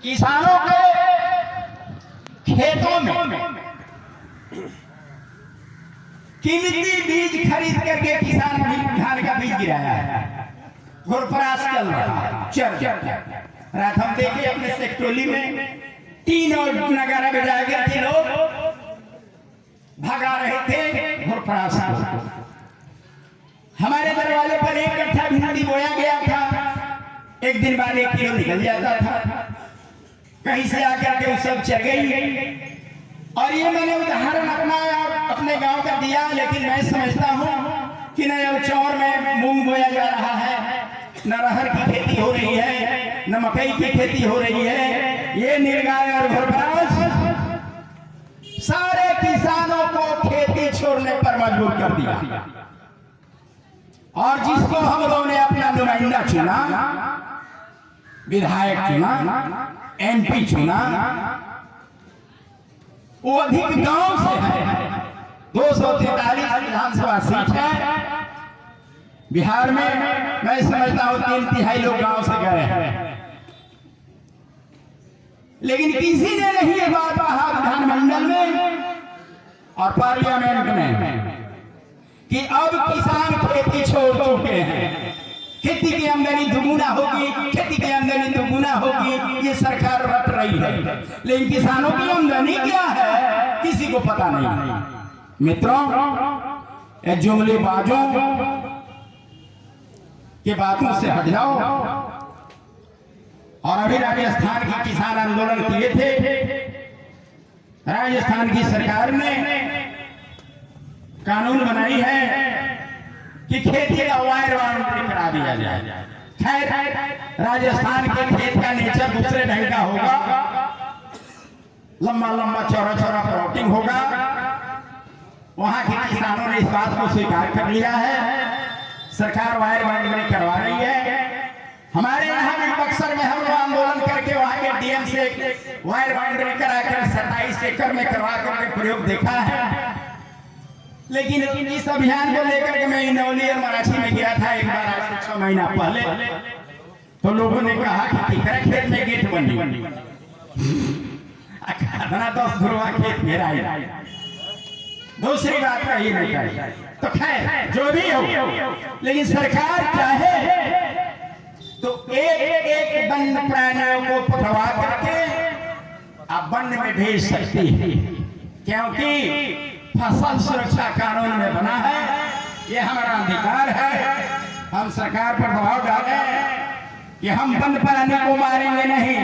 किसानों के खेतों में कीमती बीज खरीद करके किसान धान का बीज गिराया है। घुरपरास चल रहा है। रात हम देखे अपने सेक्टोली में 3 और नगारा बजा के लोग भगा रहे थे घुरपरास। हमारे दरवाजे पर 1 कट्ठा भिंडी बोया गया था, एक दिन बाद 1 किलो निकल जाता था। कहीं से आकर के वो सब चल गई। और ये मैंने उदाहरण अपने गांव का दिया, लेकिन मैं समझता हूं कि न अब चौर में मूंग बोया जा रहा है, न अरहर की खेती हो रही है, न मकई की खेती हो रही है। ये निर्गाय और घुरपरास सारे किसानों को खेती छोड़ने पर मजबूर कर दिया। और जिसको हम लोगों ने अपना नुमाइंदा चुना, विधायक चुना, MP चुना, वो अधिक गांव से है। 243 विधानसभा सीट है बिहार में। मैं समझता हूं 3/3 लोग गांव से गए हैं, लेकिन किसी ने नहीं ये बात कहा विधानमंडल में और पार्लियामेंट में कि अब किसान खेती छोड़ चुके हैं। खेती की आमदनी दुगुना होगी, खेती की आमदनी दुगुना होगी, ये सरकार रट रही है, लेकिन किसानों की आमदनी क्या है किसी को पता नहीं। मित्रों, ये जुमलेबाजों के बातों से हट जाओ। और अभी राजस्थान की किसान आंदोलन किए थे। राजस्थान की सरकार ने कानून बनाई है कि खेती का वायर बाउंड्री करा दिया जाए। खैर, राजस्थान के खेत का नेचर दूसरे ढंग का होगा, लंबा लंबा चौड़ा चौड़ा प्लॉटिंग होगा। वहां के किसानों ने इस बात को स्वीकार कर लिया है। सरकार वायर बाउंड्री करवा रही है। हमारे यहाँ भी बक्सर में हम लोग आंदोलन करके वहां के DM से वायर बाउंड्री कराकर 27 एकड़ में करवा करके प्रयोग देखा है। लेकिन इस अभियान को लेकर के मैं इंदौली और मराठी में गया था एक बार, आज से 6 महीना पहले। तो लोगों ने कहा कि टिकरा खेत में गेट बनी, 10 धुरवा खेत मेरा ही। दूसरी बात कही नहीं कही। तो खैर जो भी हो, लेकिन सरकार चाहे तो एक वन्य प्राणियों को पकड़वा करके आप वन में भेज सकती है, क्योंकि फसल सुरक्षा कानून में बना है। ये हमारा अधिकार है। हम सरकार पर दबाव डालें कि हम वन्य प्राणी को मारेंगे नहीं,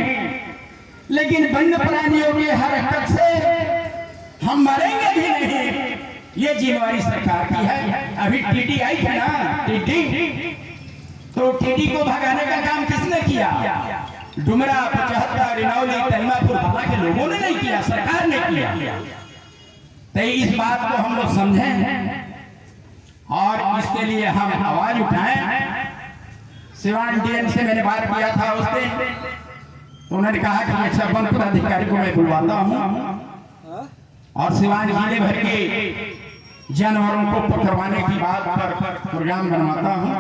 लेकिन वन्य प्राणियों की हरकत से हम मरेंगे भी नहीं। ये जिम्मेवारी सरकार की है। अभी टीडी आई थी ना, टीडी, तो टीडी को भगाने का काम किसने किया? डुमरा, 75, रिनौली, तलमापुर बाला के लोगों ने नहीं किया, सरकार ने किया। तो इस बात को हम लोग समझें और इसके लिए हम आवाज उठाएं। सिवान DM से मैंने बात किया था उस दिन, उन्होंने कहा कि अच्छा वन पदाधिकारी को मैं बुलवाता हूं और सिवान जिले भर के जानवरों को पकड़वाने की बात पर प्रोग्राम बनवाता हूं।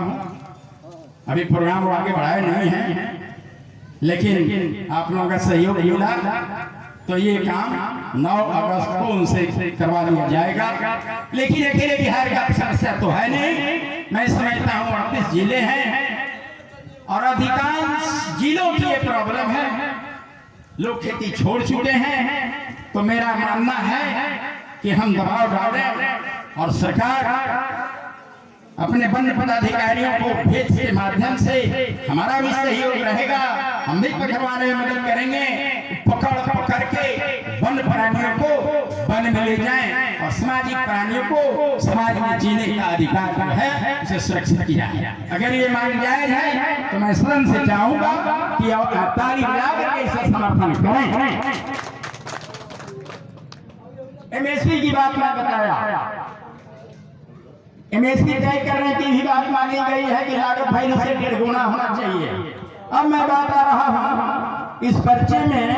अभी प्रोग्राम आगे बढ़ाए नहीं है, लेकिन आप लोगों का सहयोग मिला तो ये काम 9 अगस्त को उनसे करवा दिया जाएगा। लेकिन अकेले बिहार का समस्या तो है नहीं। मैं समझता हूँ 38 जिले हैं और अधिकांश जिलों की ये प्रॉब्लम है। लोग खेती छोड़ चुके हैं। तो मेरा मानना है कि हम दबाव डालें और सरकार अपने वन्य पदाधिकारियों को भेज के माध्यम से हमारा भी सहयोग रहेगा। हम भी पकड़वाने में मदद करेंगे। पकड़ के वन्य प्राणियों को वन में ले जाएं और सामाजिक प्राणियों को समाज में जीने का अधिकार है, उसे सुरक्षित किया है। अगर ये मांग जायज है तो मैं सदन से चाहूंगा कि ताली बजाकर के इसे समर्थन करें। MSP की बात मैं बताया, MSP तय करने की भी बात मानी गई है कि लागत भाई से 1.5 गुना होना चाहिए। अब मैं बता रहा हूं, इस पर्चे में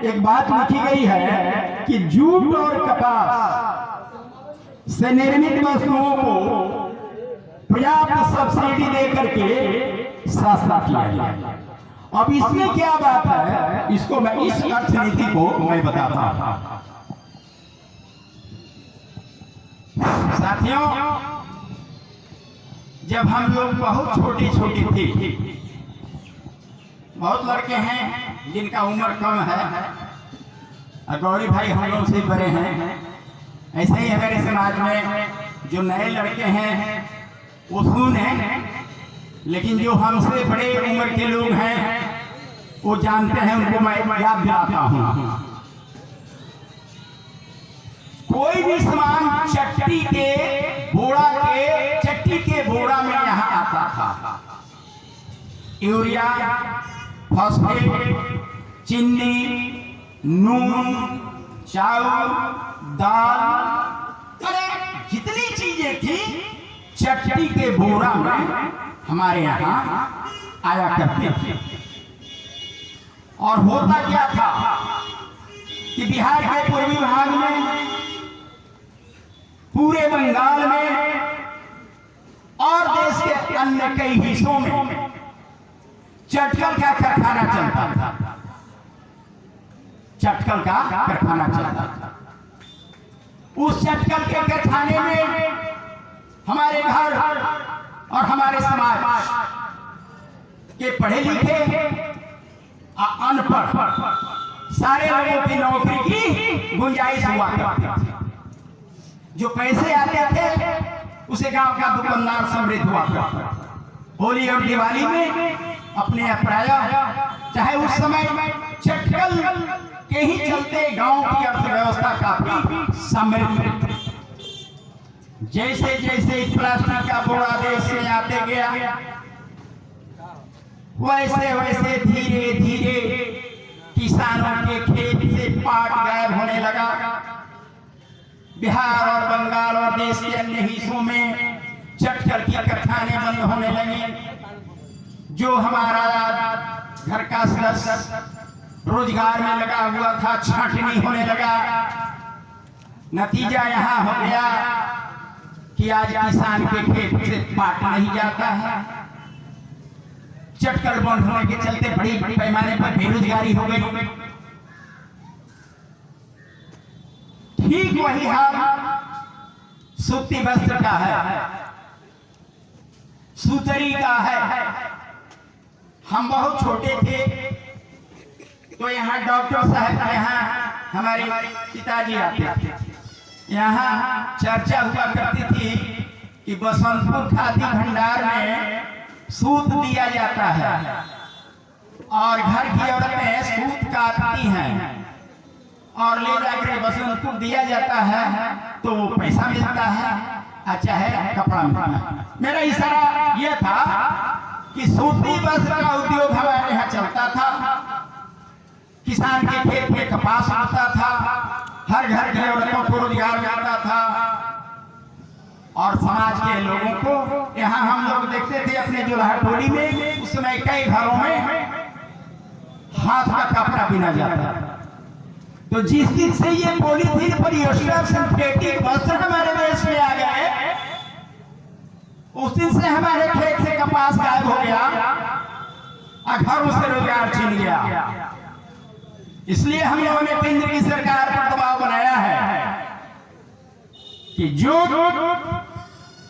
एक बात लिखी गई है कि जूट और कपास से निर्मित वस्तुओं को पर्याप्त सब्सिडी दे करके सस्ता किया जाए अब इसमें क्या बात है, इसको मैं इस अर्थनीति को मैं बताता हूं। साथियों, जब हम लोग बहुत छोटे छोटे थे, बहुत लड़के हैं जिनका उम्र कम है, और गौरी भाई हम लोग से बड़े हैं, ऐसे ही हमारे समाज में जो नए लड़के हैं वो सुन हैं, लेकिन जो हमसे बड़े उम्र के लोग हैं वो जानते हैं, उनको मैं याद दिलाता हूँ। कोई भी सामान चट्टी के बोरा में यहाँ आता था। यूरिया, फॉस्फेट, चीनी, नून, चावल, दाल, अरे जितनी चीजें थी चट्टी के बोरा में हमारे यहाँ आया करते थे। और होता क्या था कि बिहार के पूर्वी भाग में, पूरे बंगाल में और देश के अन्य कई हिस्सों में चटकल का कारखाना चलता था। चटकल का कारखाना चलता था। उस चटकल के कारखाने में हमारे घर और हमारे समाज के पढ़े लिखे अनपढ़ सारे लोगों की नौकरी की गुंजाइश हुआ करती थी। जो पैसे आते थे उसे गांव का दुकानदार समृद्ध हुआ करता था। होली और दिवाली में अपने प्रायः, चाहे उस समय चटकल के ही चलते गांव की अर्थव्यवस्था काफी समृद्ध थी। जैसे जैसे प्लास्टिक का बोरा देश में आते गया, वैसे वैसे धीरे धीरे किसानों के खेत से पाट गायब होने लगा। बिहार और बंगाल और देश के अन्य हिस्सों में चटकल की कारखाने बंद होने लगे। जो हमारा घर का सदस्य रोजगार में लगा हुआ था, छांटनी होने लगा। नतीजा यहाँ हो गया कि आज किसान के खेत से पाट नहीं जाता है। चटकल बंद होने के चलते बड़ी बड़ी पैमाने पर बेरोजगारी हो गई। ठीक वही हाल सूती वस्त्र का है, सूतरी का है। हम बहुत छोटे थे तो यहाँ डॉक्टर साहब के यहाँ हमारे पिताजी आते थे। यहाँ चर्चा हुआ करती थी कि बसंतपुर खादी भंडार में सूत दिया जाता है और घर की औरतें सूत काटती हैं और ले जाकर बसंतपुर दिया जाता है, तो वो पैसा मिलता है, अच्छा है कपड़ा मिलता है। मेरा इशारा यह था कि सूती वस्त्र का उद्योग हमारे यहाँ चलता था। किसान के खेत में कपास होता था, हर घर की औरतों को रोजगार मिलता था और समाज के लोगों को, यहाँ हम लोग देखते थे अपने जुलाहा टोली में, उस समय कई घरों में हाथ का कपड़ा बिना जाता था। तो जिस दिन से ये पॉलीथीन पॉलिएस्टर सिंथेटिक वस्त्र हमारे देश में आ गए, उस दिन से हमारे खेत से कपास गायब हो गया और घरों से रोजगार छिन गया। इसलिए हम लोगों ने केंद्र की सरकार पर दबाव बनाया है कि जूट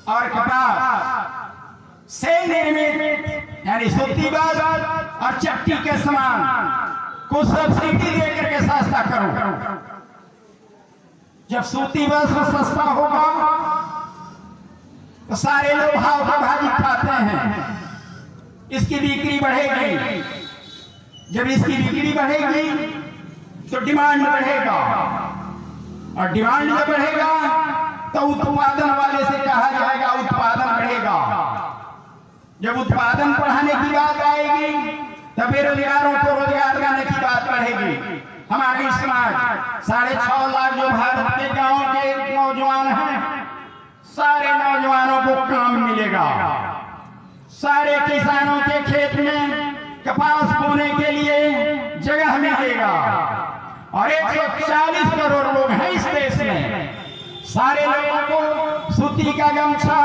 और कपास से निर्मित यानी सूती वस्त्र और चट्टी के सामान को सब्सिडी देकर के सस्ता करो। जब सूती वस्त्र सस्ता होगा तो सारे लोग भाव का भाजी खाते हैं, इसकी बिक्री बढ़ेगी। जब इसकी बिक्री बढ़ेगी तो डिमांड बढ़ेगा और डिमांड जब बढ़ेगा तो उत्पादन वाले से कहा जाएगा उत्पादन बढ़ेगा। जब उत्पादन बढ़ाने की बात आएगी तब बेरोजगारों को रोजगार देने की बात बढ़ेगी। हमारे समाज 6.5 लाख जो भारत के गांव के नौजवान हैं, सारे नौजवानों को काम मिलेगा। सारे किसानों के खेत में कपास बोने के लिए जगह मिलेगा और 140 करोड़ लोग हैं इस देश में। सारे लोगों को सूती का गमछा,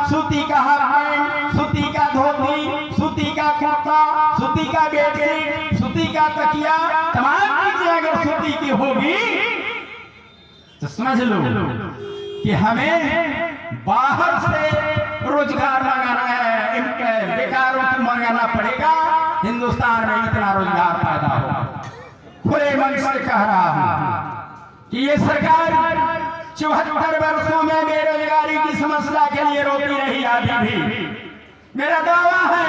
सूती का हाफ पैंट, सूती का धोती, सूती का का कुर्ता, सूती का बेडशीट, सूती का तकिया, तमाम चीजें अगर सूती की होगी तो समझ लो कि हमें बाहर से रोजगार मंगाना है, बेकारों को मंगाना पड़ेगा। हिंदुस्तान में इतना रोजगार पैदा हो। खुले मन से कह रहा हूं कि ये सरकार 74 वर्षों में बेरोजगारी की समस्या के लिए रोती रही अभी भी। मेरा दावा है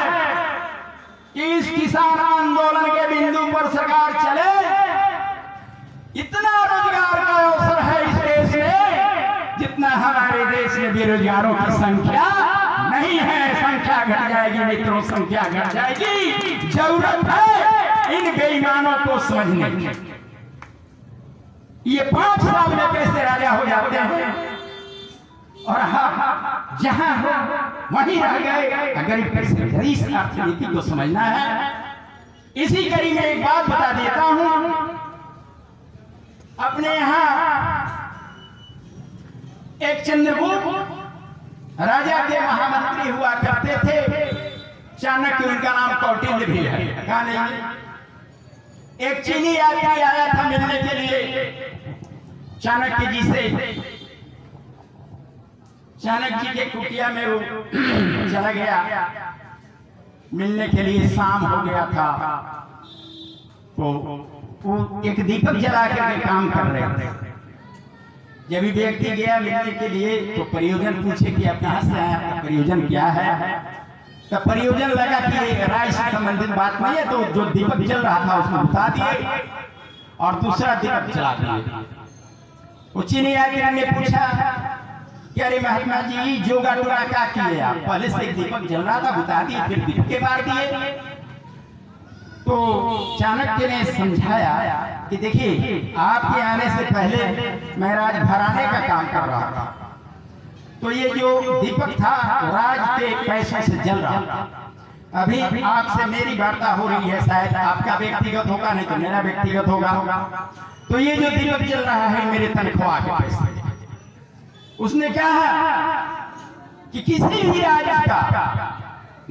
कि इस किसान आंदोलन के बिंदु पर सरकार चले, इतना रोजगार का अवसर है इस देश में जितना हमारे देश में बेरोजगारों की संख्या नहीं है। संख्या घट जाएगी मित्रों, संख्या घट जाएगी। जरूरत है इन बेईमानों को समझने की। ये 5 साल में कैसे राजा हो जाते हैं और जहां वहीं रह गए। गरीब कैसे गरीब अर्थनीति को समझना है। इसी कड़ी में एक बात बता देता हूं। अपने यहां एक चंद्रगुप्त राजा के महामंत्री हुआ करते थे। चाणक्य उनका नाम कौटिल्य भी है। कहा नहीं, एक चीनी यात्री आया था मिलने के लिए चाणक्य जी से। चाणक्य जी के कुटिया में वो चला गया मिलने के लिए। शाम हो गया था तो वो एक दीपक जला करके काम कर रहे थे। जब भी व्यक्ति गया मिलने के लिए तो परियोजन पूछे कि आप कहां से आए, आपका परियोजन क्या है। तो परियोजन लगा कि राय से संबंधित बात नहीं है, तो जो दीपक जल रहा था उसको बुझा दिए और दूसरा दीपक जला दिए। वो चीनी यात्री ने पूछा कि अरे महात्मा जी जोगा टोला क्या किए आप? पहले से एक दीपक जल रहा था, बुझा दिए, फिर दीपक के बार दिए। तो चाणक्य ने समझाया कि देखिए आपके आने से पहले मैं राज घराने का काम कर रहा था, तो ये जो दीपक था राज के पैसों से जल रहा था। अभी आपसे मेरी वार्ता हो रही है, शायद आपका व्यक्तिगत होगा, नहीं तो मेरा व्यक्तिगत होगा। तो ये जो दीपक जल रहा है मेरे तनख्वाह के पैसे। उसने कहा कि किसी भी राज्य का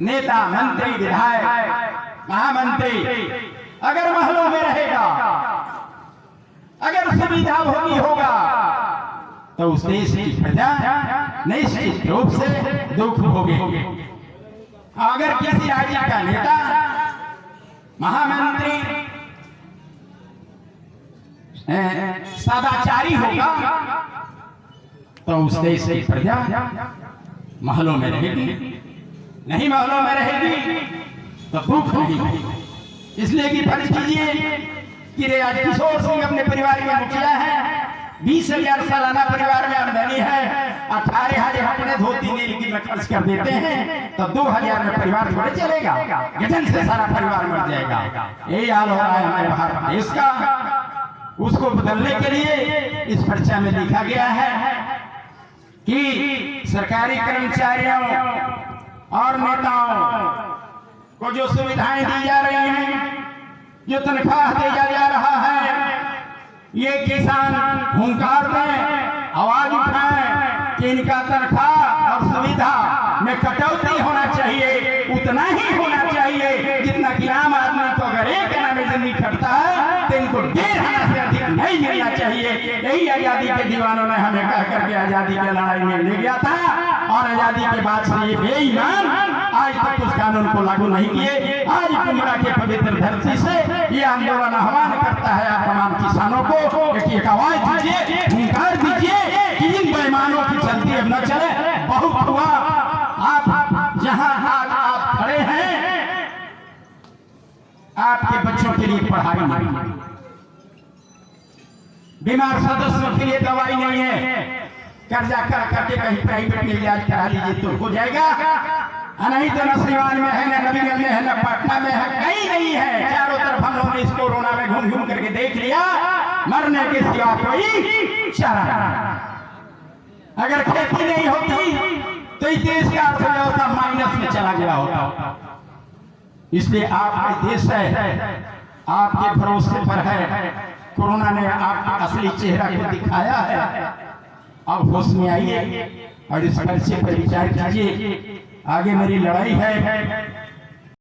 नेता, मंत्री, विधायक, महामंत्री अगर महलों में रहेगा, अगर सुविधा भोगी होगा, तो उस देश की प्रजा निश्चित रूप से दुख भोगेगी। अगर किसी राज्य का नेता, महामंत्री सदाचारी होगा, तो उस देश की प्रजा महलों में रहेगी। नहीं महलों में रहेगी तो भूख नहीं होगी। इसलिए कि फर्ज कीजिए कि राजकिशोर सिंह अपने परिवार के मुखिया है, 20,000 सालाना परिवार में आमदनी है, 18,000 अपने धोती नील की खर्च कर देते हैं, तो 2,000 में परिवार थोड़े चलेगा, गठन से सारा परिवार मर जाएगा। यही हाल हो रहा है हमारे भारत देश का। उसको बदलने के लिए इस पर्चा में लिखा गया है कि सरकारी कर्मचारियों और नेताओं को जो सुविधाएं दी जा रही हैं, जो तनख्वाह दिया जा रहा है, ये किसान हुंकार दें, आवाज उठाएं कि इनका तनख्वाह और सुविधा में कटौती होना चाहिए। उतना ही होना चाहिए जितना कि आम आदमी को अगर एक आना में जिंदगी खटता है तो इनको 1.5 आना से अधिक नहीं मिलना चाहिए। यही आजादी के दीवानों ने हमें कह करके आजादी की लड़ाई में ले गया था, और आजादी के बाद से ये बेईमान आज तक उस कानून को लागू नहीं किए। आज कुमरा के पवित्र धरती से ये आंदोलन आह्वान करता है आप तमाम किसानों को कि एक आवाज दीजिए, हुंकार दीजिए कि इन बेईमानों की चलती अब न चले। बहुत हुआ, आप जहां आप खड़े हैं, आपके बच्चों के लिए पढ़ाई नहीं, बीमार सदस्यों के लिए दवाई नहीं है, कर्जा कर करके कहीं प्राइवेट में इलाज करा लीजिए तो हो जाएगा। नहीं तो न सिवान में है, न नबीगंज में है, न पटना में है, कहीं नहीं है। चारों तरफ हम लोगों ने इस कोरोना में घूम घूम करके देख लिया, मरने के सिवा कोई चारा। अगर खेती नहीं होती तो इस देश का अर्थव्यवस्था माइनस में चला गया होता। इसलिए आपका देश है, आपके भरोसे पर है। कोरोना ने आपके असली चेहरा को दिखाया है। अब होश में आइए और इस पर्चे पर विचार कीजिए। आगे मेरी लड़ाई है।